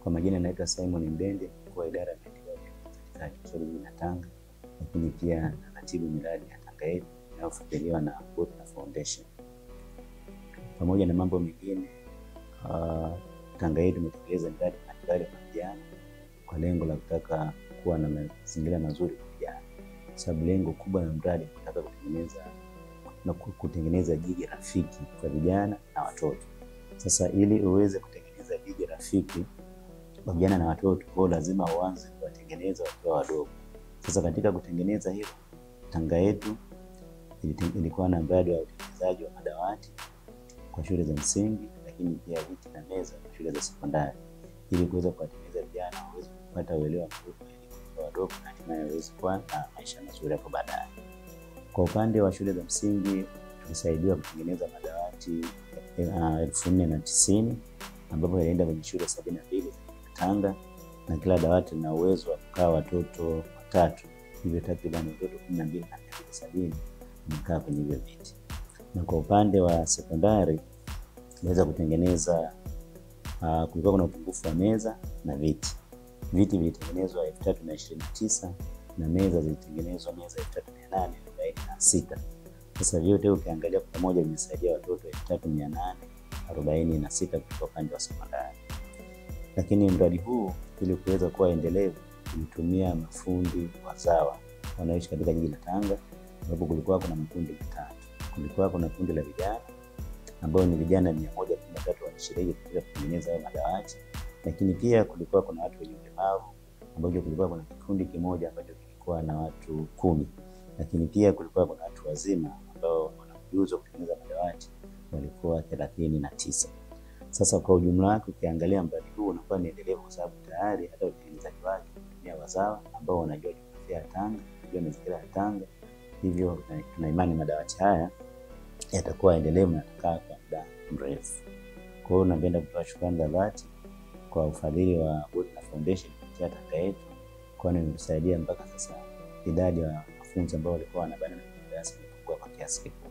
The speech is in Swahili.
Kwa majina naitwa Simon Mbende, kwa idara ya maendeleo ya serikali na Tanga, lakini pia naratibu miradi ya Tanga yetu inayofadhiliwa na Botna Foundation. Pamoja na mambo mengine, Tanga yetu imetekeleza miradi mbalimbali kwa vijana kwa lengo la kutaka kuwa na mazingira mazuri kwa vijana. Sababu lengo kubwa la mradi ni kutaka kutengeneza jiji rafiki kwa vijana na watoto. Sasa ili uweze kutengeneza jiji rafiki kwa vijana na watoto, kwa lazima uanze kuwatengeneza wakiwa wadogo. Sasa katika kutengeneza hilo, Tanga yetu ilikuwa na mradi wa utengenezaji wa madawati kwa shule za msingi, lakini pia viti na meza kwa shule za sekondari, ili kuweza kuwatengeneza vijana waweze kupata uelewa mzuri kwa wadogo na hatimaye waweze kuwa na maisha mazuri hapo baadaye. Kwa upande wa shule za msingi, tulisaidiwa kutengeneza madawati 1490 ambapo yalienda kwenye shule 72 za Tanga, na kila dawati lina uwezo wa kukaa watoto watatu, hivyo takriban watoto 1270 wamekaa kwenye hivyo viti. Na kwa upande wa sekondari tuliweza kutengeneza kulikuwa kuna upungufu wa meza na viti. Viti vilitengenezwa 3029 na meza zilitengenezwa meza 3846. Sasa vyote ukiangalia kwa pamoja vimesaidia watoto 3846 kwa upande wa sekondari. Lakini mradi huu ili kuweza kuwa endelevu tulitumia mafundi wazawa wanaoishi katika jiji la Tanga, ambapo kulikuwa kuna makundi matatu. Kulikuwa kuna kundi la vijana ambao ni vijana 113 wanashiriki katika kutengeneza hayo madawati, lakini pia kulikuwa kuna watu wenye ulemavu ambao kulikuwa kuna kikundi kimoja ambacho kilikuwa na watu 10, lakini pia kulikuwa kuna watu wazima ambao wana ujuzi wa kutengeneza madawati walikuwa 39. Sasa kwa ujumla wake ukiangalia mradi huu unakuwa ni endelevu kwa sababu tayari hata utengenezaji wake unatumia wazawa ambao wanajua jiografia ya Tanga, wanajua mazingira ya Tanga. Hivyo tuna imani madawati haya yatakuwa endelevu na yatakaa kwa muda mrefu. Kwa hiyo napenda kutoa shukrani za dhati kwa ufadhili wa Botna Foundation kupitia Tanga yetu, kwani imetusaidia mpaka sasa idadi ya wanafunzi ambao walikuwa wanabana na darasa imepungua kwa kiasi kikubwa.